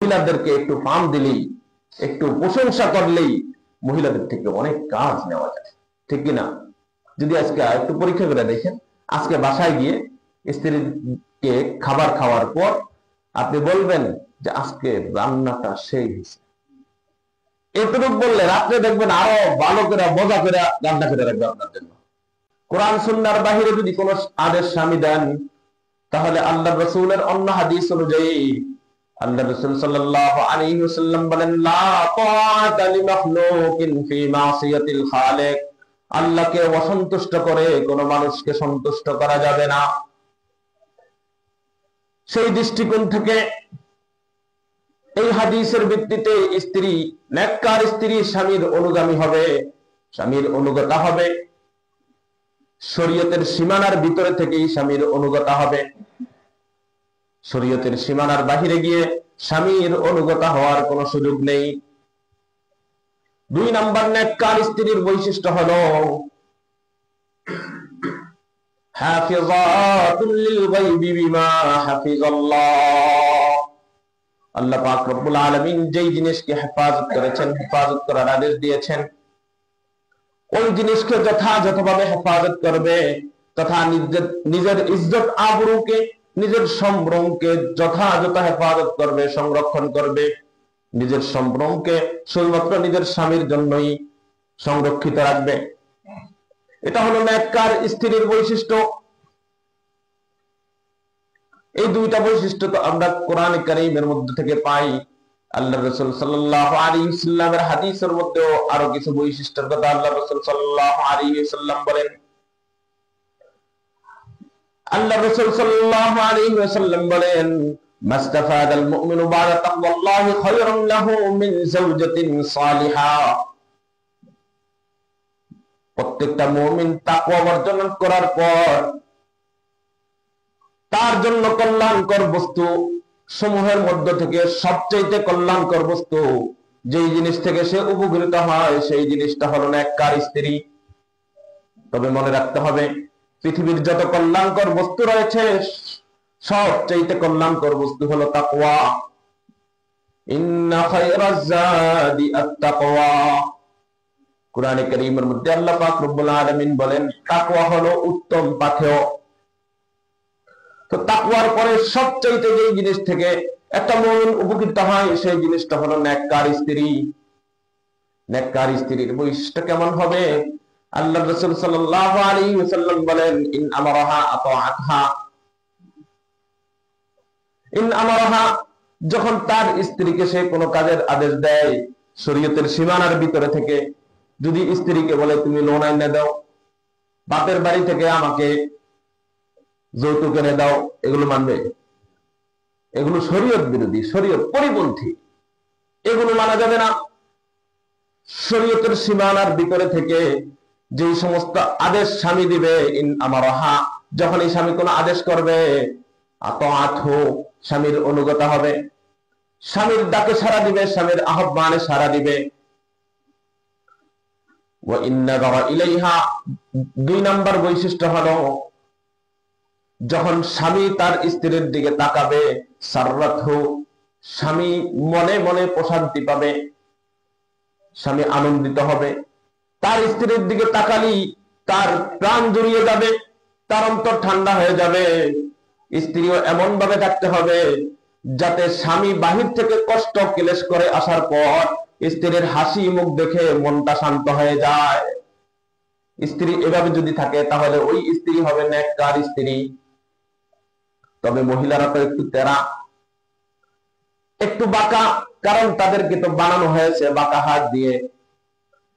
মহিলাদেরকে একটু পাম দিলেই, একটু প্রশংসা করলেই মহিলাদের থেকে অনেক কাজ নেওয়া যায়, ঠিক কিনা? যদি আজকে একটু পরীক্ষা করে দেখেন, আজকে বাসায় গিয়ে স্ত্রীকে খাবার খাওয়ার পর আপনি বলবেন যে আজকে রান্নাটা সেই হয়েছে, এতটুকু বললে রাত্রে দেখবেন আরো ভালো করে মজা করে রান্না করে রাখবে আপনার জন্য। কোরআন সুন্নাহর বাহিরে যদি কোনো আদেশ স্বামী দেন, তাহলে আল্লাহ রাসূলের অন্য হাদিস অনুযায়ী আল্লাহ রাসূল সাল্লাল্লাহু আলাইহি ওয়াসাল্লাম বলেন, লা তাআতা লিমাখলুকিন ফি মাসিয়াতিল খালিক, আল্লাহকে অসন্তুষ্ট করে কোন মানুষকে সন্তুষ্ট করা যাবে না। সেই দৃষ্টিকোণ থেকে এই হাদিসের ভিত্তিতে স্ত্রী, নেককার স্ত্রী স্বামীর অনুগামী হবে, স্বামীর অনুগতা হবে, শরীয়তের সীমানার ভিতরে থেকেই স্বামীর অনুগতা হবে। শরীয়তের সীমানার বাহিরে গিয়ে স্বামীর অনুগতা হওয়ার কোনো সুযোগ নেই। 2 নাম্বার নেককার স্ত্রীর বৈশিষ্ট্য হলো হাফিজাতুল লিল গায়বি বিমা হাফিজাল্লাহ। আল্লাহ পাক রব্বুল আলামিন যেই জিনিসকে হেফাজত করেছেন, হেফাজত করার আদেশ দিয়েছেন, ওই জিনিসকে যথাযথভাবে হেফাজত করবে, তথা নিজের ইজ্জত আবরুকে, নিজের সম্ভ্রমকে যথাযথ হেফাজত করবে, সংরক্ষণ করবে। নিজের সম্ভ্রমকে শুধুমাত্র নিজের স্বামীর জন্যই সংরক্ষিত রাখবে। এটা হলো নেককার স্ত্রীর বৈশিষ্ট্য। এই 2টা বৈশিষ্ট্য তো আমরা কোরআন কারীমের মধ্যে থেকে পাই। আল্লাহ রাসূল সাল্লাল্লাহু আলাইহি ওয়াসাল্লামের হাদিসের মধ্যেও আরো কিছু বৈশিষ্ট্যের কথা আল্লাহ রাসূল সাল্লাল্লাহু আলাইহি ওয়াসাল্লাম বলেন। আল্লাহ রাসূল সাল্লাল্লাহু আলাইহি ওয়াসাল্লাম বলেন, মাস্তাফাদাল মুমিনু বা'দা তাকওয়াল্লাহি খায়রুন লাহু মিন যাওজাতিন সালিহা। প্রত্যেকটা মুমিন তাকওয়া অর্জন করার পর তার জন্য কল্যাণকর বস্তু সমূহের মধ্য থেকে সবচেয়ে কল্যাণকর বস্তু যেই জিনিস থেকে সে উপকৃত হয়, সেই জিনিসটা হলো নেককার স্ত্রী। তবে মনে রাখতে হবে, পৃথিবীর যত কল্যাণকর বস্তু রয়েছে সবচেয়ে কল্যাণকর বস্তু হলো তাকওয়া। ইন্না খায়রাজ যাদি আত-তাকওয়া। কোরআনে কারীমের মধ্যে আল্লাহ পাক রব্বুল আলামিন বলেন, তাকওয়া হলো উত্তম পাথেয়। তো তাকওয়ার পরে সবচেয়ে যেই জিনিস থেকে একটা মুমিন উপকৃত হয়, সেই জিনিসটা হলো নেককার স্ত্রী। নেককার স্ত্রীর বৈশিষ্ট্য কেমন হবে? আল্লাহ রাসূল সাল্লাল্লাহু আলাইহি ওয়াসাল্লাম বলেন, ইন আমারাহা আতাআতহা। ইন আমারাহা, যখন তার স্ত্রীকে সে কোনো কাজের আদেশ দেয় শরীয়তের সীমানার ভিতরে থেকে, যদি স্ত্রীকে বলে তুমি লোন আইনা দাও, বাপের বাড়ি থেকে আমাকে যৌতুক এনে দাও, এগুলো মানবে? এগুলো শরীয়ত বিরোধী, শরীয়ত পরিপন্থী, এগুলো মানা যাবে না। শরীয়তের সীমানার ভিতরে থেকে যে সমস্ত আদেশ স্বামী দিবে, ইন আমারাহা, যখন এই স্বামী কোনো আদেশ করবে, আতাআতহু, স্বামীর অনুগত হবে, স্বামীর ডাকে সাড়া দিবে, স্বামীর আহ্বানে সাড়া দিবে। ওয়া ইন্নাযারা ইলাইহা, 2 নাম্বার বৈশিষ্ট্য হলো যখন স্বামী তার স্ত্রীর দিকে তাকাবে, সাররাতহু, স্বামী মনে মনে প্রশান্তি পাবে, স্বামী আনন্দিত হবে। তার স্ত্রীর দিকে তাকালেই তার প্রাণ জুড়িয়ে যাবে, তার অন্তর ঠান্ডা হয়ে যাবে। স্ত্রীও এমন ভাবে থাকতে হবে যাতে স্বামী বাহির থেকে কষ্ট ক্লেশ করে আসার পর স্ত্রীর হাসি মুখ দেখে মনটা শান্ত হয়ে যায়। স্ত্রী এভাবে যদি থাকে তাহলে ওই স্ত্রী হবে নেককার স্ত্রী। তবে মহিলারা তো একটু তেরা, একটু বাঁকা, কারণ তাদেরকে তো বানানো হয়েছে বাঁকা হাত দিয়ে।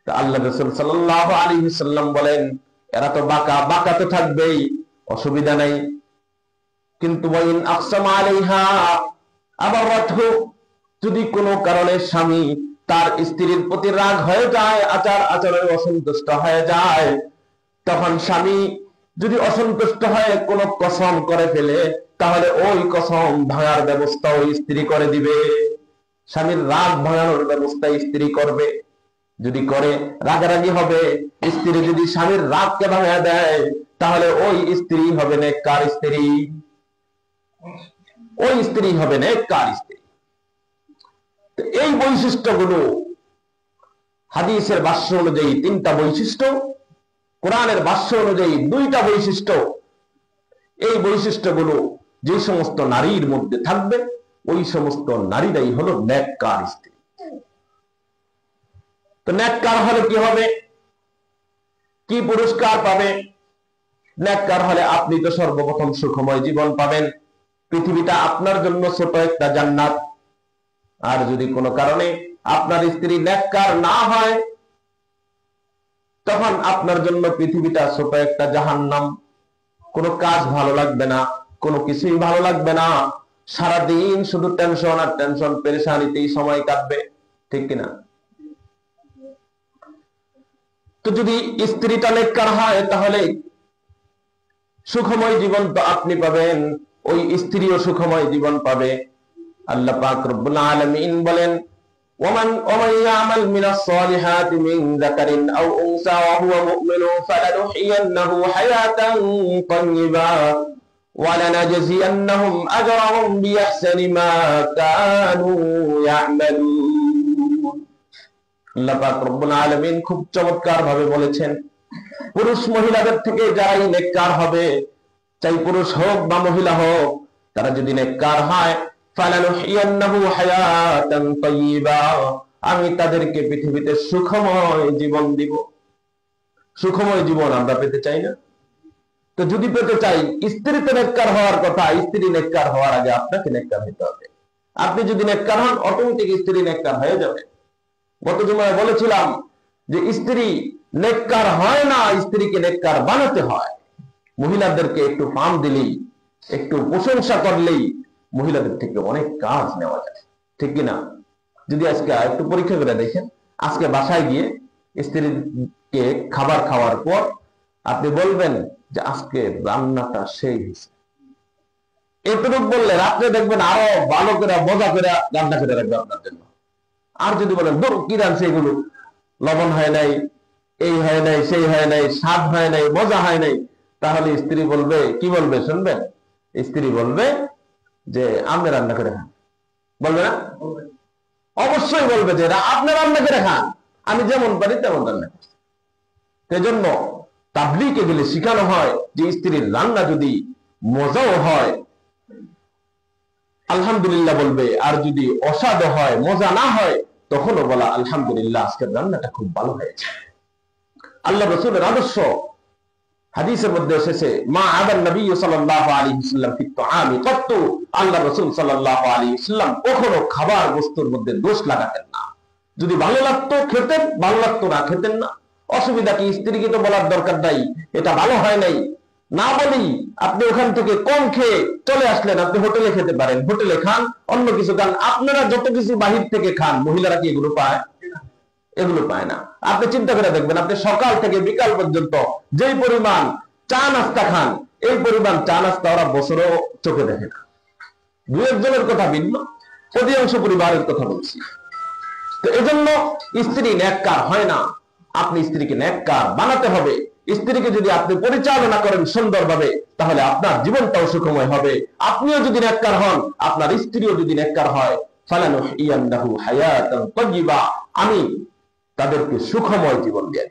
আল্লাহ রাসূল সাল্লাল্লাহু আলাইহি ওয়াসাল্লাম বলেন, এরা তো বাঁকা, বাঁকা তো থাকবেই, অসুবিধা নাই। কিন্তু ওয়াইন আকসামা আলাইহা আবারাতহু, যদি কোনো কারণে স্বামী তার স্ত্রীর প্রতি রাগ হয়ে যায়, আচার আচরণে অসন্তুষ্ট হয়ে যায়, তখন স্বামী যদি অসন্তুষ্ট হয়ে কোনো কসম করে ফেলে, তাহলে ওই কসম ভাঙার ব্যবস্থা ওই স্ত্রী করে দিবে। স্বামীর রাগ ভাঙানোর ব্যবস্থা স্ত্রী করবে। যদি করে, রাগারাগি হবে, স্ত্রী যদি স্বামীর রাগকে ভাঙা দেয়, তাহলে ওই স্ত্রী হবে নেককার স্ত্রী, ওই স্ত্রী হবে নেককার স্ত্রী। এই বৈশিষ্ট্যগুলো হাদিসের ভাষ্য অনুযায়ী 3টা বৈশিষ্ট্য, কোরআনের ভাষ্য অনুযায়ী 2টা বৈশিষ্ট্য। এই বৈশিষ্ট্যগুলো যে সমস্ত নারীর মধ্যে থাকবে ওই সমস্ত নারীরাই হলো নেককার স্ত্রী। তো নেককার হলে কি হবে, কি পুরস্কার পাবে? নেককার হলে আপনি তো সর্বপ্রথম সুখময় জীবন পাবেন, পৃথিবীটা আপনার জন্য ছোট একটা জান্নাত। আর যদি কোনো কারণে আপনার স্ত্রী নেককার না হয়, তখন আপনার জন্য পৃথিবীটা ছোট একটা জাহান্নাম। কোনো কাজ ভালো লাগবে না, কোনো কিছুই ভালো লাগবে না, সারাদিন শুধু টেনশন আর টেনশন, পেরেশানিতেই সময় কাটবে, ঠিক কিনা? তো যদি স্ত্রীটা নেককার হয় তাহলে সুখময় জীবন তো আপনি পাবেন, ওই স্ত্রীও সুখময় জীবন পাবে। আল্লাহ পাক রব্বুল আলামিন বলেন, ওমান ইয়ামাল মিনাস সালিহাতি মিন যাকারিন আও উনসা ওয়া হুয়া মুমিনুন ফালানুহইয়ান্নাহু হায়াতান তাইয়্যিবা ওয়া লানাজজিয়ান্নাহুম আজরাহুম বিআহসানি মা কানু ইয়ামালুন। আল্লাহ পাক রব্বুল আলামিন খুব চমৎকার ভাবে বলেছেন, পুরুষ মহিলাদের থেকে যারাই নেককার হবে, চাই পুরুষ হোক বা মহিলা হোক, তারা যদি নেককার হয়, ফালানুহইয়ান্নাহু হায়াতান তাইয়্যিবা, আমি তাদেরকে পৃথিবীতে সুখময় জীবন দিব। সুখময় জীবন আমরা পেতে চাই না? তো যদি পেতে চাই, স্ত্রী তো নেককার হওয়ার কথা, স্ত্রী নেককার হওয়ার আগে আপনাকে নেককার হতে হবে। আপনি যদি নেককার হন, অটোমেটিক স্ত্রী নেককার হয়ে যাবে। গত জুমায় বলেছিলাম যে স্ত্রী নেককার হয় না, স্ত্রীকে নেককার বানাতে হয়। মহিলাদেরকে একটু পাম দিলেই, একটু প্রশংসা করলেই মহিলাদের থেকে অনেক কাজ নেওয়া যায়, ঠিক কিনা? যদি আজকে একটু পরীক্ষা করে দেখেন, আজকে বাসায় গিয়ে স্ত্রীকে খাবার খাওয়ার পর আপনি বলবেন যে আজকে রান্নাটা সেই হয়েছে, এতটুকু বললে রাত্রে দেখবেন আরো ভালো করে মজা করে রান্না করে রাখবে আপনার জন্য। আর যদি বলেন ধরো কি রাঁধছে, এগুলো লবণ হয় নাই, এই হয় নাই, সেই হয় নাই, স্বাদ হয় নাই, মজা হয় নাই, তাহলে স্ত্রী বলবে, কি বলবে শুনবেন? স্ত্রী বলবে যে আপনি রান্না করে খান। বলবে না? অবশ্যই বলবে যে আপনি রান্না করে খান, আমি যেমন পারি তেমন রান্না করি। সেজন্য তাবলীগে গেলে শিখানো হয় যে স্ত্রীর রান্না যদি মজাও হয় আলহামদুলিল্লাহ বলবে, আর যদি অসাধ হয়, মজা না হয়, তখনও বলা আলহামদুলিল্লাহ, আজকের রান্নাটা খুব ভালো হয়েছে। আল্লাহ রাসূলের আদর্শ হাদিসের মধ্যে এসেছে, মা আবান নবী সাল্লাল্লাহু আলাইহি ওয়াসাল্লাম ফি তুআমি কত্তু, আল্লাহ রাসূল সাল্লাল্লাহু আলাইহি ওয়াসাল্লাম কখনো খাবার বস্তুর মধ্যে দোষ লাগাতেন না। যদি ভালো লাগতো খেতেন, ভালো লাগতো না খেতেন না। অসুবিধা কি? স্ত্রীকে তো বলার দরকার নাই এটা ভালো হয় নাই, না বলি আপনি ওখান থেকে কম খেয়ে চলে আসলেন, আপনি হোটেলে খেতে পারেন, হোটেলে খান, অন্য কিছু খান। আপনারা যত কিছু বাহির থেকে খান, মহিলারা কি এগুলো পায়? এগুলো পায় না। আপনি চিন্তা করে দেখবেন, আপনি সকাল থেকে বিকাল পর্যন্ত যেই পরিমাণ চা নাস্তা খান, এই পরিমাণ চা নাস্তা ওরা বছরও চোখে দেখে না। দু একজনের কথা ভিন্ন, অধিকাংশ পরিবারের কথা বলছি। তো এজন্য স্ত্রী নেককার হয় না, আপনি স্ত্রীকে নেককার বানাতে হবে। স্ত্রীকে যদি আপনি পরিচালনা করেন সুন্দরভাবে, তাহলে আপনার জীবনটাও সুখময় হবে। আপনিও যদি নেককার হন, আপনার স্ত্রীও যদি নেককার হয়, ফালানুহইয়ান্নাহু হায়াতান তাইয়্যিবা, আমি তাদেরকে সুখময় জীবন দেন।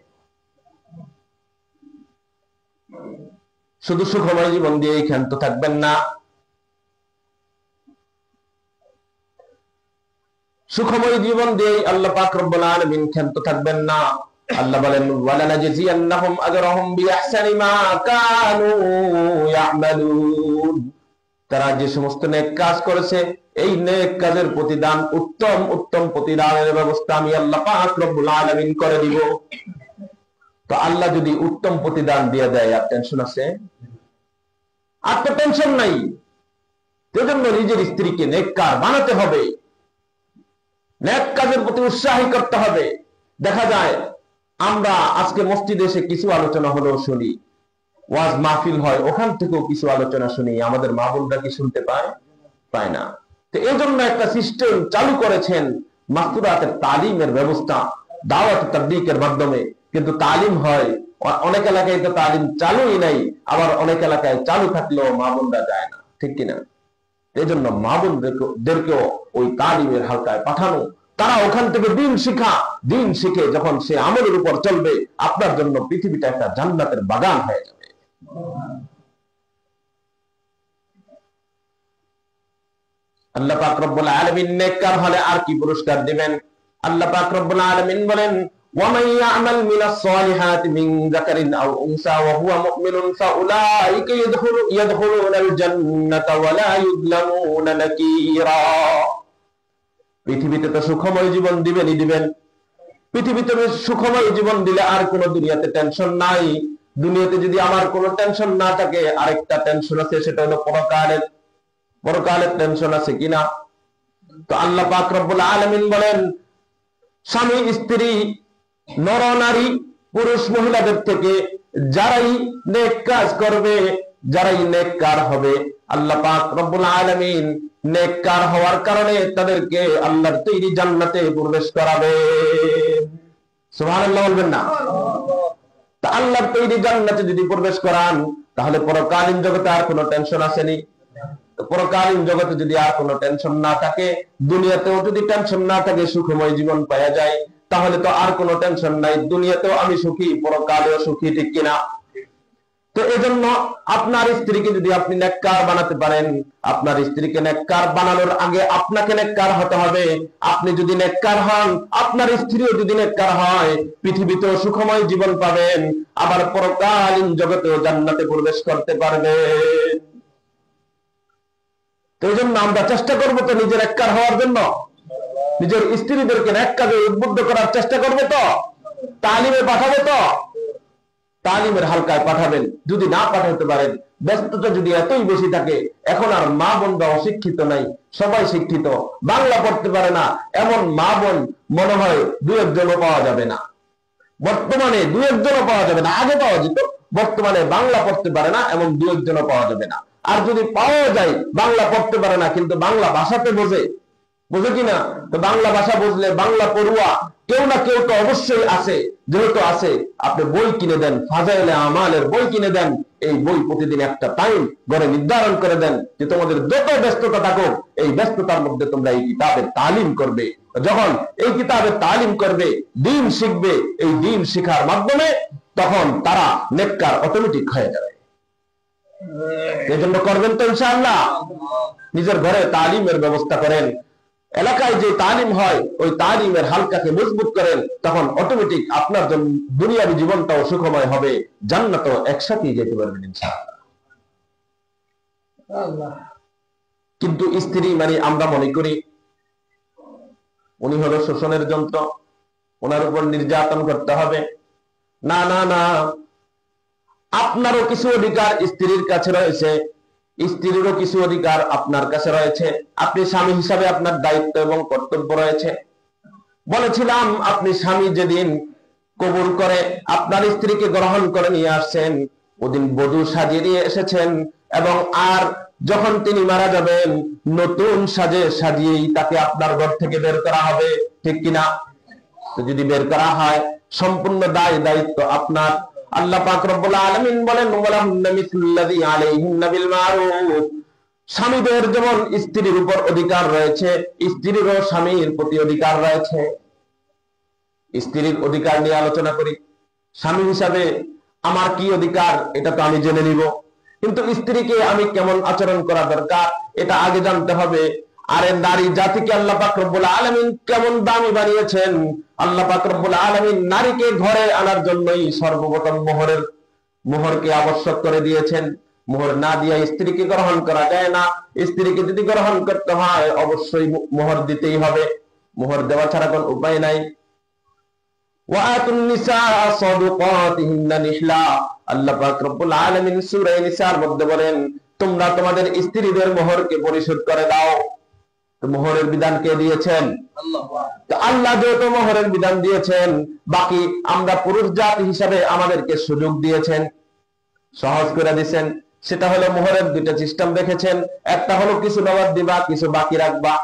শুধু সুখময় জীবন দিয়েই ক্ষান্ত থাকবেন না, সুখময় জীবন দিয়ে আল্লাহ পাক রব্বুল আলামিন ক্ষান্ত থাকবেন না। আল্লাহ বলেন, ওয়ালানাজজিয়ান্নাহুম আজরাহুম বিআহসানি মা কানু ইয়ামালুন, তারা যে সমস্ত নেক কাজ করেছে, এই নেক কাজের প্রতিদান, উত্তম উত্তম প্রতিদানের ব্যবস্থা আমি আল্লাহ পাক রব্বুল আলামিন করে দিব। তো আল্লাহ যদি উত্তম প্রতিদান দিয়ে দেয়, আর টেনশন আছে? আর তো টেনশন নাই। সেজন্য নিজের স্ত্রীকে নেককার বানাতে হবে, নেক কাজের প্রতি উৎসাহী করতে হবে। দেখা যায় আমরা আজকে মসজিদে এসে কিছু আলোচনা হলেও শুনি, ওয়াজ মাহফিল হয়, ওখান থেকেও কিছু আলোচনা শুনি, আমাদের মা বোনরা কি শুনতে পায় না। তো এই জন্য একটা সিস্টেম চালু করেছেন, মাস্তুরাতের তালিমের ব্যবস্থা, দাওয়াত তাবলীগের মাধ্যমে। কিন্তু তালিম হয়, অনেক এলাকায় তো তালিম চালুই নাই, আবার অনেক এলাকায় চালু থাকলেও মা বোনরা যায় না, ঠিক কিনা? এই জন্য মা বোনদেরকেও ওই তালিমের হালকায় পাঠানো, তারা ওখান থেকে দিন শিখে যখন সে আমলের উপর চলবে, আপনার জন্য পৃথিবীটা একটা জান্নাতের বাগান হয়ে যাবে। আল্লাহ পাক রব্বুল আলামিন নেককার হলে আর কি পুরস্কার দিবেন? আল্লাহ পাক রব্বুল আলামিন বলেন, وَمَن يَعْمَلْ مِنَ الصَّالِحَاتِ مِن ذَكَرٍ أَوْ أُنثَىٰ وَهُوَ مُؤْمِنٌ فَأُولَٰئِكَ يَدْخُلُونَ الْجَنَّةَ وَلَا يُظْلَمُونَ نَكِيرًا। পৃথিবীতে তো সুখময় জীবন দিবেন। পৃথিবীতে সুখময় জীবন দিলে আর কোনো দুনিয়াতে টেনশন নাই। দুনিয়াতে যদি আমার কোনো টেনশন না থাকে, আরেকটা টেনশন আছে, সেটা হলো পরকালের টেনশন আছে কিনা। তো আল্লাহ পাক রব্বুল আলামিন বলেন, স্বামী স্ত্রী নর নারী পুরুষ মহিলাদের থেকে যারাই নেক কাজ করবে, যারাই নেককার হবে, আল্লাহ পাক রব্বুল আলামিন নেককার হওয়ার কারণে তাদেরকে আল্লাহর তৈরি জান্নাতে প্রবেশ করাবে। সুবহানাল্লাহ বলবেন না? তা আল্লাহর তৈরি জান্নাতে যদি প্রবেশ করান, তাহলে পরকালীন জগতে আর কোনো টেনশন আসেনি। পরকালীন জগতে যদি আর কোনো টেনশন না থাকে, দুনিয়াতেও যদি টেনশন না থাকে, সুখময় জীবন পাওয়া যায়, তাহলে তো আর কোনো টেনশন নাই। দুনিয়াতেও আমি সুখী, পরকালেও সুখী, ঠিক কিনা? তো এজন্য আপনার স্ত্রীকে যদি আপনি নেককার বানাতে পারেন, আপনার স্ত্রীকে নেককার বানানোর আগে আপনাকে নেককার হতে হবে। আপনি যদি নেককার হন, আপনার স্ত্রীও যদি নেককার হয়, পৃথিবীতেও সুখময় জীবন পাবেন, আবার পরকালীন জগতেও জান্নাতে প্রবেশ করতে পারবেন। তো এই জন্য আমরা চেষ্টা করবো তো নিজের নেককার হওয়ার জন্য, নিজের স্ত্রীদেরকে নেক কাজে উদ্বুদ্ধ করার চেষ্টা করবে তো, তালিমে পাঠাবে তো, তালিমের হালকায় পাঠাবেন। যদি না পাঠাতে পারেন, ব্যস্ততা যদি এতই বেশি থাকে, এখন আর মা বোনরা অশিক্ষিত নাই, সবাই শিক্ষিত, বাংলা পড়তে পারে না, এমন মা বোন মনে হয় দু একজনও পাওয়া যাবে না। বর্তমানে দু একজনও পাওয়া যাবে না, আগে পাওয়া যেত, বর্তমানে বাংলা পড়তে পারে না এমন দু একজনও পাওয়া যাবে না। আর যদি পাওয়া যায়, বাংলা পড়তে পারে না কিন্তু বাংলা ভাষাতে বোঝে কিনা? তো বাংলা ভাষা বুঝলে বাংলা পড়ুয়া কেউ না কেউ তো অবশ্যই আছে। যেহেতু আছে, আপনি বই কিনে দেন, ফাজাইলে আমালের বই কিনে দেন, এই বই প্রতিদিন একটা টাইম ঘরে নির্ধারণ করে দেন যে তোমাদের যত ব্যস্ততা থাকুক, এই ব্যস্ততার মধ্যে তোমরা এই কিতাবের তালিম করবে। যখন এই কিতাবের তালিম করবে, দ্বীন শিখবে, এই দ্বীন শিখার মাধ্যমে তখন তারা নেককার অটোমেটিক হয়ে যাবে। এই জন্য করবেন তো ইনশাআল্লাহ। নিজের ঘরে তালিমের ব্যবস্থা করেন, এলাকায় যে তালিম হয় ওই তালিমের হালকাকে মজবুত করেন, তখন অটোমেটিক আপনার জন্য দুনিয়াবী জীবনটাও সুখময় হবে, জান্নাতও একসাথেই যেতে পারবেন ইনশাআল্লাহ। কিন্তু স্ত্রী মানে আমরা মনে করি উনি হলো শোষণের যন্ত্র, ওনার উপর নির্যাতন করতে হবে। না না না, আপনারও কিছু অধিকার স্ত্রীর কাছে রয়েছে, স্ত্রীরও কিছু অধিকার আপনার কাছে রয়েছে। আপনি স্বামী হিসাবে আপনার দায়িত্ব এবং কর্তব্য রয়েছে। বলেছিলাম, আপনি স্বামী যেদিন কবুল করে আপনার স্ত্রীকে গ্রহণ করে নিয়ে আসছেন, ওদিন বধূ সাজিয়ে নিয়ে এসেছেন, এবং আর যখন তিনি মারা যাবেন, নতুন সাজে সাজিয়েই তাকে আপনার ঘর থেকে বের করা হবে, ঠিক কিনা? তো যদি বের করা হয়, সম্পূর্ণ দায়িত্ব আপনার। আল্লাহ পাক রব্বুল আলামিন বলেন, ওয়ালাহুন্না মিসলুল্লাযী আলাইহিন্না বিল মারুফ। স্বামীদের যেমন স্ত্রীর উপর অধিকার রয়েছে, স্ত্রীরও স্বামীর প্রতি অধিকার রয়েছে। স্ত্রীর অধিকার নিয়ে আলোচনা করি। স্বামী হিসাবে আমার কি অধিকার, এটা তো আমি জেনে নিব, কিন্তু স্ত্রীকে আমি কেমন আচরণ করা দরকার এটা আগে জানতে হবে। আরে নারী জাতিকে আল্লাহ পাক রব্বুল আলামিন কেমন দামি বানিয়েছেন। আল্লাহ পাক রব্বুল আলামিন নারীকে ঘরে আনার জন্যই সর্বপ্রথম মোহরকে আবশ্যক করে দিয়েছেন। মোহর না দিয়ে স্ত্রীকে গ্রহণ করা যায় না। স্ত্রীকে যদি গ্রহণ করতে হয়, অবশ্যই মোহর দিতেই হবে, মোহর দেওয়া ছাড়া কোন উপায় নাই। ওয়াতুন নিসা সাদুকাতিহিন্না নিহলা। আল্লাহ পাক রব্বুল আলামিন সূরা নিসার মধ্যে বলেন, তোমরা তোমাদের স্ত্রীদের মোহরকে পরিশোধ করে দাও। তো মোহরের বিধান কে দিয়েছেন? আল্লাহ। তো আল্লাহ যেহেতু মোহরের বিধান দিয়েছেন, বাকি আমরা পুরুষ জাতি হিসাবে আমাদেরকে সুযোগ দিয়েছেন, সহজ করে দিয়েছেন। সেটা হলো মোহরের দুইটা সিস্টেম রেখেছেন। একটা হলো কিছু নগদ দিবা, কিছু বাকি রাখবা।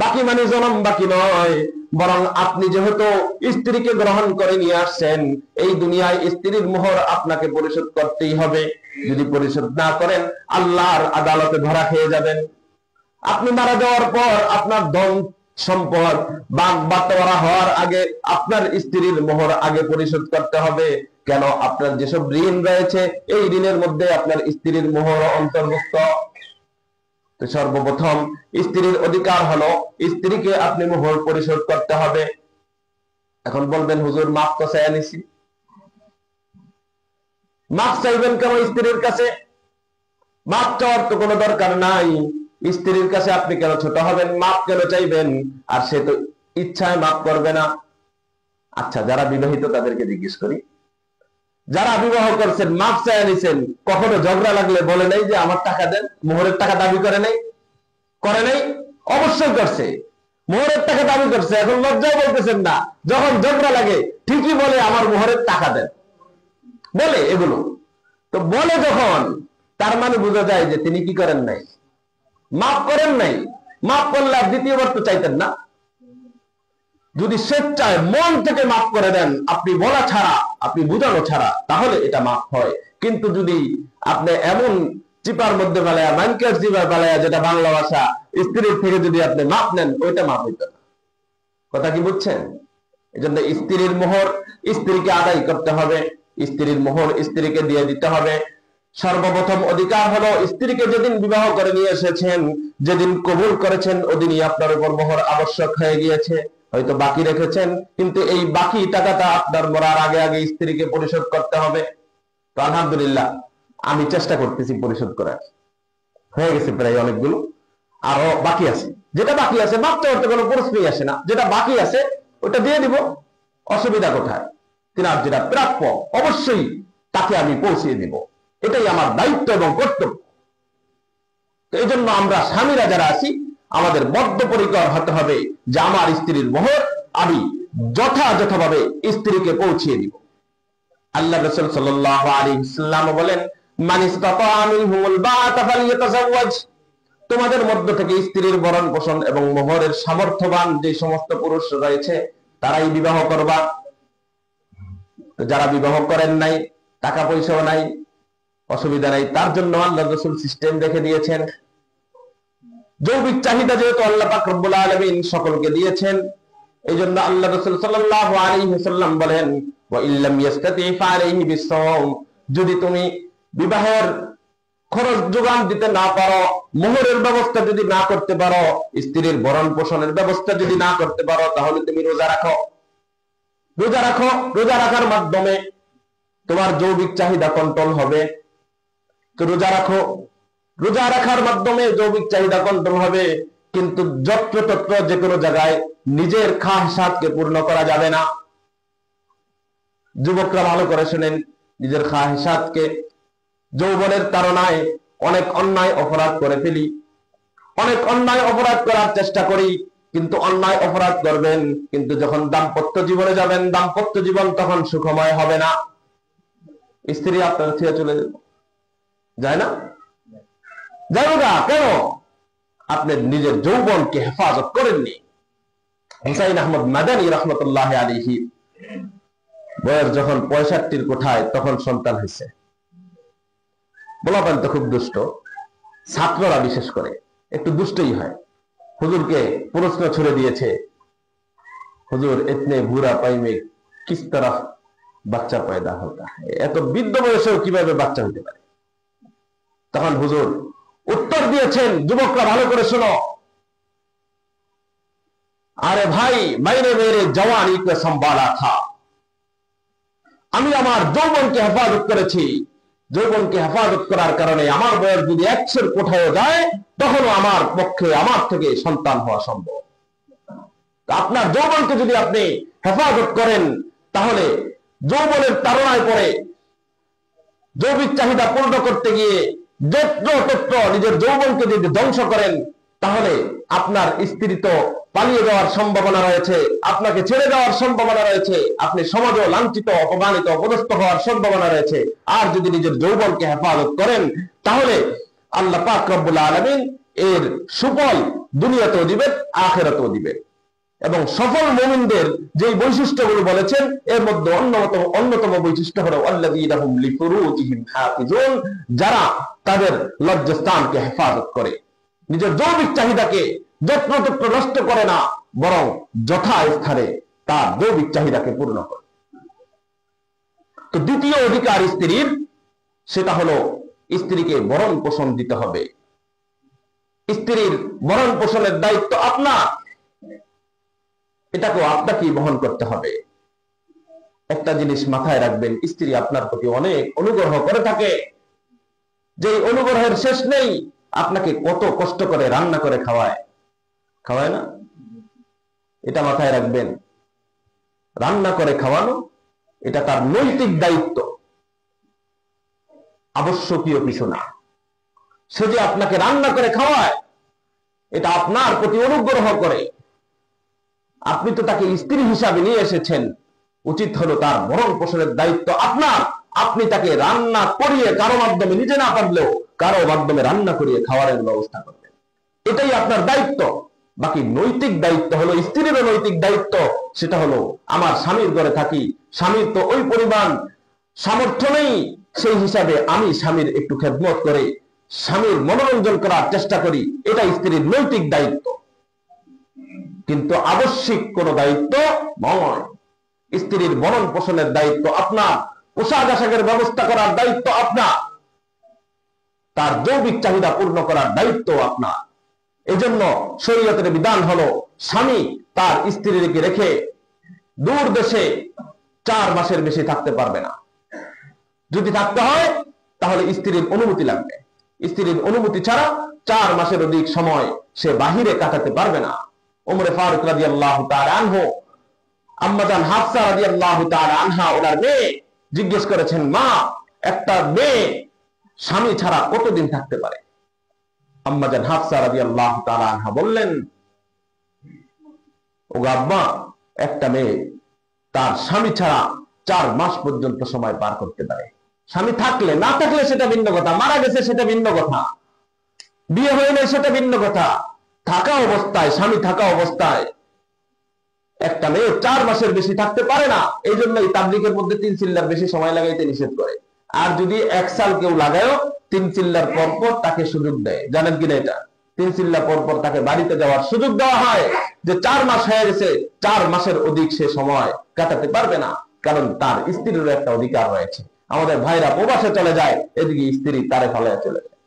বাকি মানে জনম বাকি নয়, বরং আপনি যেহেতু স্ত্রীকে গ্রহণ করে নিয়ে আসছেন, এই দুনিয়ায় স্ত্রীর মোহর আপনাকে পরিশোধ করতেই হবে। যদি পরিশোধ না করেন, আল্লাহর আদালতে ধরা খেয়ে যাবেন। আপনি মারা যাওয়ার পর আপনার ধন সম্পদ বাটোয়ারা হওয়ার আগে আপনার স্ত্রীর মোহর আগে পরিশোধ করতে হবে। কেন? আপনার যেসব ঋণ রয়েছে এই ঋণের মধ্যে আপনার স্ত্রীর মোহর অন্তর্ভুক্ত। তো সর্বপ্রথম স্ত্রীর অধিকার হলো স্ত্রীকে আপনি মোহর পরিশোধ করতে হবে। এখন বলবেন হুজুর মাফ তো চাই আনিছি, মাফ চাইবেন কেন স্ত্রীর কাছে? মাফ চাওয়ার তো কোনো দরকার নাই। স্ত্রীর কাছে আপনি কেন ছোট হবেন? মাফ কেন চাইবেন? আর সে তো ইচ্ছায় মাফ করবে না। আচ্ছা, যারা বিবাহিত তাদেরকে জিজ্ঞেস করি, যারা বিবাহ করছেন মাফ চাই আনিছেন, কখনো ঝগড়া লাগলে বলে নাই যে আমার টাকা দেন, মোহরের টাকা দাবি করে নাই? করে নাই? অবশ্যই করছে, মোহরের টাকা দাবি করছে। এখন লজ্জায় বলতেছেন না, যখন ঝগড়া লাগে ঠিকই বলে আমার মোহরের টাকা দেন, বলে এগুলো। তো বলে যখন, তার মানে বোঝা যায় যে তিনি কি করেন নাই? মাফ করেন নাই। মাফ করলে আর দ্বিতীয়বার তো চাইতেন না। যদি স্বেচ্ছায় মন থেকে মাফ করে দেন, আপনি বলা ছাড়া, আপনি বুঝানো ছাড়া, তাহলে এটা মাফ হয়। কিন্তু যদি আপনি এমন চিপার মধ্যে বেলায়া, মানকের চিপার বেলায়া, যেটা বাংলা ভাষা, স্ত্রীর থেকে যদি আপনি মাফ নেন, ওইটা মাফ হইত না। কথা কি বুঝছেন? এই জন্য স্ত্রীর মোহর স্ত্রীকে আদায় করতে হবে, স্ত্রীর মোহর স্ত্রীকে দিয়ে দিতে হবে। সর্বপ্রথম অধিকার হলো স্ত্রীকে যেদিন বিবাহ করে নিয়ে এসেছেন, যেদিন কবুল করেছেন, ওদিনই আপনার উপর মোহর আবশ্যক হয়ে গিয়েছে। হয়তো বাকি রেখেছেন, কিন্তু এই বাকি টাকাটা আপনার মরার আগে আগে স্ত্রীকে পরিশোধ করতে হবে। তো আলহামদুলিল্লাহ আমি চেষ্টা করতেছি পরিশোধ করার, হয়ে গেছে প্রায় অনেকগুলো, আরো বাকি আছে। যেটা বাকি আছে মাফ করতে কোনো প্রশ্নই আসে না, যেটা বাকি আছে ওটা দিয়ে দিব, অসুবিধা কোথায়? তিনার যেটা প্রাপ্য অবশ্যই তাকে আমি পৌঁছিয়ে দিব, এটাই আমার দায়িত্ব এবং কর্তব্য। তো এই জন্য আমরা স্বামীরা যারা আছি, আমাদের বদ্ধপরিকর হতে হবে যে আমার স্ত্রীর মোহর আমি যথাযথভাবে স্ত্রীকে পৌঁছিয়ে দিব। আল্লাহ রাসূল সাল্লাল্লাহু আলাইহি ওয়াসাল্লাম বলেন, মান ইসতাতা মিনহুমুল বাআতা ফালইয়াতাযাওয়াজ। তোমাদের মধ্য থেকে স্ত্রীর ভরণ পোষণ এবং মোহরের সামর্থ্যবান যে সমস্ত পুরুষ রয়েছে তারাই বিবাহ করবা। তো যারা বিবাহ করেন নাই, টাকা পয়সাও নাই, অসুবিধা নাই, তার জন্য আল্লাহ রাসূল সিস্টেম রেখে দিয়েছেন। যৌবিক চাহিদা যেহেতু আল্লাহ পাক রব্বুল আলামিন সকলকে দিয়েছেন, এই জন্য আল্লাহ রাসূল সাল্লাল্লাহু আলাইহি ওয়াসাল্লাম বলেন, ওয়া ইল্লাম ইয়াস্তাতি ফালাইহি বিসসাওম। যদি তুমি বিবাহের খরচ যোগান দিতে না পারো, মোহরের ব্যবস্থা যদি না করতে পারো, স্ত্রীর ভরণ পোষণের ব্যবস্থা যদি না করতে পারো, তাহলে তুমি রোজা রাখো। রোজা রাখো, রোজা রাখার মাধ্যমে তোমার যৌবিক চাহিদা কন্ট্রোল হবে। তো রোজা রাখো, রোজা রাখার মাধ্যমে যৌবিক চাহিদা কন্ট্রোল হবে। কিন্তু যত্রতত্র যে কোনো জায়গায় নিজের খাহিসাতকে পূর্ণ করা যাবে না। যুবকরা ভালো করে শুনেন, নিজের খাহিসাতকে, যৌবনের তাড়নায় অনেক অন্যায় অপরাধ করে ফেলি, অনেক অন্যায় অপরাধ করার চেষ্টা করি, কিন্তু অন্যায় অপরাধ করবেন, কিন্তু যখন দাম্পত্য জীবনে যাবেন, দাম্পত্য জীবন তখন সুখময় হবে না। স্ত্রী আপনার ছেড়ে চলে যায় না, যাই না কেন? আপনি নিজের যৌবনকে হেফাজত করেননি। হুসাইন আহমদ মাদানী রহমতুল্লাহ আলাইহি বয়স যখন 65 কোঠায়, তখন সন্তান হয়েছে। বলাবেন তো খুব দুষ্ট, ছাত্ররা বিশেষ করে একটু দুষ্টই হয়। হুজুরকে প্রশ্ন ছুড়ে দিয়েছে, হুজুর ইতনে বুরা পাই মে কিস তরফ বাচ্চা পয়দা হতা হ্যায়, এত বৃদ্ধ বয়সেও কিভাবে বাচ্চা হতে পারে? তখন হুজুর উত্তর দিয়েছেন, যুবকরা ভালো করে শোনো, আরে ভাই, মাইনে মেরে জওয়ানি কে সম্ভালা থা, আমি আমার যৌবনকে হেফাজত করেছি। যৌবনকে হেফাজত করার কারণে আমার বয়স যদি 100 কোঠায় যায়, তখনও আমার পক্ষে, আমার থেকে সন্তান হওয়া সম্ভব। আপনার যৌবনকে যদি আপনি হেফাজত করেন, তাহলে যৌবনের তাড়নায় পড়ে যৌবিক চাহিদা পূর্ণ করতে গিয়ে যত্র নিজের যৌবনকে যদি ধ্বংস করেন, তাহলে আপনার স্ত্রী তো পালিয়ে যাওয়ার সম্ভাবনা রয়েছে, আপনাকে ছেড়ে যাওয়ার সম্ভাবনা রয়েছে, আপনি সমাজে লাঞ্ছিত, অপমানিত, অপদস্থ হওয়ার সম্ভাবনা রয়েছে। আর যদি নিজের যৌবনকে হেফাজত করেন, তাহলে আল্লাহ পাক রব্বুল আলামিন এর সুফল দুনিয়াতেও দিবেন, আখিরাতেও দিবেন। এবং সফল মুমিনদের যে বৈশিষ্ট্যগুলো বলেছেন, এর মধ্যে অন্যতম বৈশিষ্ট্য হলো আল্লাযীনা হুম লিফুরুজিহিম হাফিজুন, যারা তাদের লজ্জাস্থানকে হেফাজত করে, নিজের যৌবিক চাহিদাকে যত্রতত্র নষ্ট করে না, বরং যথাস্থানে তার যৌবিক চাহিদাকে পূর্ণ করে। তো দ্বিতীয় অধিকার স্ত্রীর, সেটা হলো স্ত্রীকে ভরণ পোষণ দিতে হবে। স্ত্রীর ভরণ পোষণের দায়িত্ব আপনার, এটাকেও আপনাকেই বহন করতে হবে। একটা জিনিস মাথায় রাখবেন, স্ত্রী আপনার প্রতি অনেক অনুগ্রহ করে থাকে, যে অনুগ্রহের শেষ নেই। আপনাকে কত কষ্ট করে রান্না করে খাওয়ায় না? এটা মাথায় রাখবেন। রান্না করে খাওয়ানো এটা তার নৈতিক দায়িত্ব, আবশ্যকীয় কিছু না। সে যে আপনাকে রান্না করে খাওয়ায়, এটা আপনার প্রতি অনুগ্রহ করে। আপনি তো তাকে স্ত্রী হিসাবে নিয়ে এসেছেন, উচিত হলো তার ভরণ পোষণের দায়িত্ব আপনার। আপনি তাকে রান্না করিয়ে, কারো মাধ্যমে, নিজে না পারলেও কারো মাধ্যমে রান্না করিয়ে খাওয়ারের ব্যবস্থা করবেন, এটাই আপনার দায়িত্ব। বাকি নৈতিক দায়িত্ব হলো স্ত্রীরও নৈতিক দায়িত্ব, সেটা হলো আমার স্বামীর ঘরে থাকি, স্বামীর তো ওই পরিমাণ সামর্থ্য নেই, সেই হিসাবে আমি স্বামীর একটু খেদমত করে স্বামীর মনোরঞ্জন করার চেষ্টা করি, এটা স্ত্রীর নৈতিক দায়িত্ব, কিন্তু আবশ্যিক কোন দায়িত্ব নয়। স্ত্রীর ভরণ পোষণের দায়িত্ব আপনার, পোশাক আশাকের ব্যবস্থা করার দায়িত্ব আপনার, তার যৌবিক চাহিদা পূর্ণ করার দায়িত্ব আপনার। এজন্য শরীয়তের বিধান হলো, স্বামী তার স্ত্রীকে রেখে দূর দেশে 4 মাসের বেশি থাকতে পারবে না। যদি থাকতে হয় তাহলে স্ত্রীর অনুমতি লাগবে। স্ত্রীর অনুমতি ছাড়া 4 মাসের অধিক সময় সে বাহিরে কাটাতে পারবে না। ওমরে ফারুক রাদিয়াল্লাহু তাআলা আনহু আম্মাজান হাফসা রাদিয়াল্লাহু তাআলা আনহা ওনার মেয়ে জিজ্ঞেস করেছেন, মা, একটা মেয়ে স্বামী ছাড়া কতদিন থাকতে পারে? আম্মাজান হাফসা রাদিয়াল্লাহু তাআলা আনহা বললেন, ও আব্বা, একটা মেয়ে তার স্বামী ছাড়া 4 মাস পর্যন্ত সময় পার করতে পারে। স্বামী থাকলে, না থাকলে সেটা ভিন্ন কথা, মারা গেছে সেটা ভিন্ন কথা, বিয়ে হয়ে নেই সেটা ভিন্ন কথা। থাকা অবস্থায়, স্বামী থাকা অবস্থায় একটা মেয়ে 4 মাসের বেশি থাকতে পারে না। এই জন্যই তাবলীগের মধ্যে 3 চিল্লার বেশি সময় লাগাইতে নিষেধ করে। আর যদি 1 সাল কেউ লাগায়ও, 3 চিল্লার পরপর তাকে সুযোগ দেয়। জানেন কিনা এটা? 3 চিল্লা পরপর তাকে বাড়িতে যাওয়ার সুযোগ দেওয়া হয়, যে 4 মাস হয়ে গেছে, 4 মাসের অধিক সে সময় কাটাতে পারবে না, কারণ তার স্ত্রীর একটা অধিকার রয়েছে। আমাদের ভাইরা প্রবাসে চলে যায়, এদিকে স্ত্রী তারে ফলায় চলে যায়,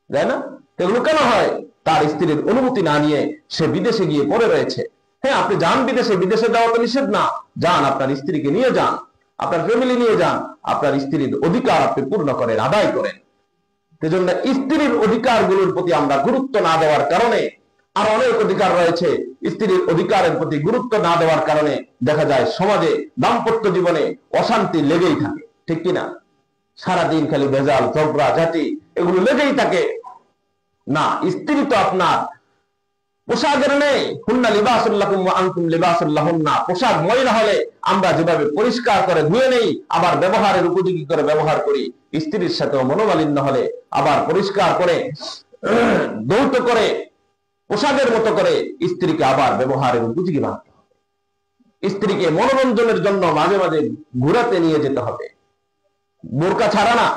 তাই না? এগুলো কেন হয়? তার স্ত্রীর অনুমতি না নিয়ে সে বিদেশে গিয়ে পড়ে রয়েছে। হ্যাঁ, আপনি যান বিদেশে, বিদেশে যাওয়া তো নিষেধ না, যান, আপনার স্ত্রীকে নিয়ে যান, আপনার ফ্যামিলি নিয়ে যান, আপনার স্ত্রীর অধিকার আপনি পূর্ণ করেন, আদায় করেন। সেজন্য স্ত্রীর অধিকারগুলোর প্রতি আমরা গুরুত্ব না দেওয়ার কারণে, আর অনেক অধিকার রয়েছে, স্ত্রীর অধিকারের প্রতি গুরুত্ব না দেওয়ার কারণে দেখা যায় সমাজে, দাম্পত্য জীবনে অশান্তি লেগেই থাকে, ঠিক কিনা? সারাদিন খালি ভেজাল, ঝগড়া ঝাঁটি এগুলো লেগেই থাকে। না, স্ত্রী তো আপনার পোশাকের নেই, হুন্না লিবাসুল লাকুম ওয়া আনতুম লিবাসুল লাহুন্না। পোশাক ময়লা হলে আমরা যেভাবে পরিষ্কার করে ধুয়ে নেই, আবার ব্যবহারের উপযোগী করে ব্যবহার করি, স্ত্রীর সাথেও মনোমালিন্য হলে আবার পরিষ্কার করে, ধৌত করে, পোশাকের মতো করে স্ত্রীকে আবার ব্যবহারের উপযোগী বানাতে হবে। স্ত্রীকে মনোরঞ্জনের জন্য মাঝে মাঝে ঘুরাতে নিয়ে যেতে হবে। বোরকা ছাড়া না,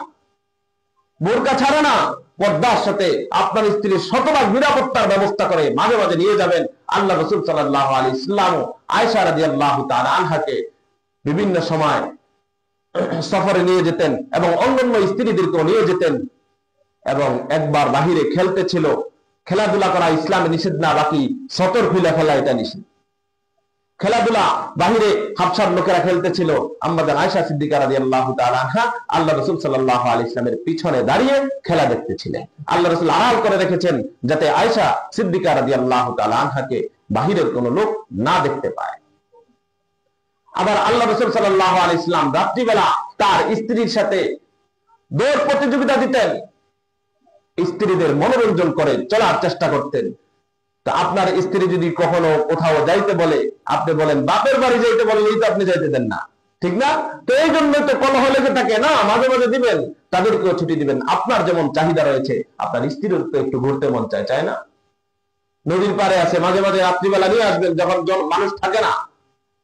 বোরকা ছাড়া না, পর্দার সাথে আপনার স্ত্রীর শতভাগ নিরাপত্তার ব্যবস্থা করে মাঝে মাঝে নিয়ে যাবেন। আল্লাহ রাসূল সাল্লাল্লাহু আলাইহি ওয়াসাল্লাম আয়েশা রাদিয়াল্লাহু তাআলা আনহাকে বিভিন্ন সময় সফরে নিয়ে যেতেন এবং অন্যান্য স্ত্রীদেরকেও নিয়ে যেতেন। এবং একবার বাহিরে খেলতে ছিল, খেলাধুলা করা ইসলামে নিষেধ না, বাকি সতর খুলে খেলা এটা নিষেধ। খেলাধুলা বাহিরে হাবশার লোকেরা খেলতেছিল, আম্মাজান আয়েশা সিদ্দিকা রাদিয়াল্লাহু তাআলা আনহা আল্লাহ রাসূল সাল্লাল্লাহু আলাইহি ওয়াসাল্লামের পিছনে দাঁড়িয়ে খেলা দেখতেছিলেন। আল্লাহ রাসূল আড়াল করে রেখেছেন যাতে আয়েশা সিদ্দিকা রাদিয়াল্লাহু তাআলা আনহাকে বাহিরের কোনো লোক না দেখতে পায়। আবার আল্লাহ রাসূল সাল্লাল্লাহু আলাইহি ওয়াসাল্লাম রাত্রিবেলা তার স্ত্রীর সাথে দৌড় প্রতিযোগিতা দিতেন, স্ত্রীদের মনোরঞ্জন করে চলার চেষ্টা করতেন। তা আপনার স্ত্রী যদি কখনো কোথাও যাইতে বলে, আপনি বলেন বাপের বাড়ি যাইতে বলে, এই তো আপনি যাইতে দেন না, ঠিক না? তো এই জন্য তো কলহ লেগে থাকে না, মাঝে মাঝে দিবেন, তাদেরকেও ছুটি দিবেন। আপনার যেমন চাহিদা রয়েছে, আপনার স্ত্রীর তো একটু ঘুরতে মন চায়, চায় না? নদীর পাড়ে আছে, মাঝে মাঝে রাত্রিবেলা নিয়ে আসবেন, যখন মানুষ থাকে না,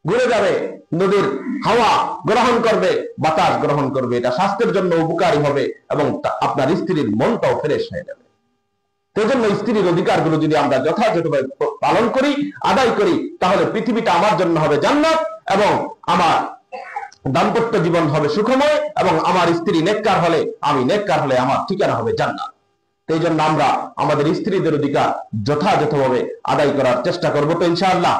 ঘুরে যাবে, নদীর হাওয়া গ্রহণ করবে, বাতাস গ্রহণ করবে, এটা স্বাস্থ্যের জন্য উপকারী হবে এবং আপনার স্ত্রীর মনটাও ফ্রেশ হয়ে যাবে। তো এজন্য স্ত্রীর অধিকারগুলো যদি আমরা যথাযথভাবে পালন করি, আদায় করি, তাহলে পৃথিবীটা আমার জন্য হবে জান্নাত এবং আমার দাম্পত্য জীবন হবে সুখময়, এবং আমার স্ত্রী নেককার হলে, আমি নেককার হলে আমার ঠিকানা হবে জান্নাত। এই জন্য আমরা আমাদের স্ত্রীদের অধিকার যথাযথভাবে আদায় করার চেষ্টা করবো তো ইনশাআল্লাহ।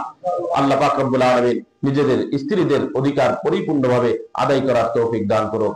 আল্লাহ পাক রব্বুল আলামিন নিজেদের স্ত্রীদের অধিকার পরিপূর্ণভাবে আদায় করার তৌফিক দান করুন।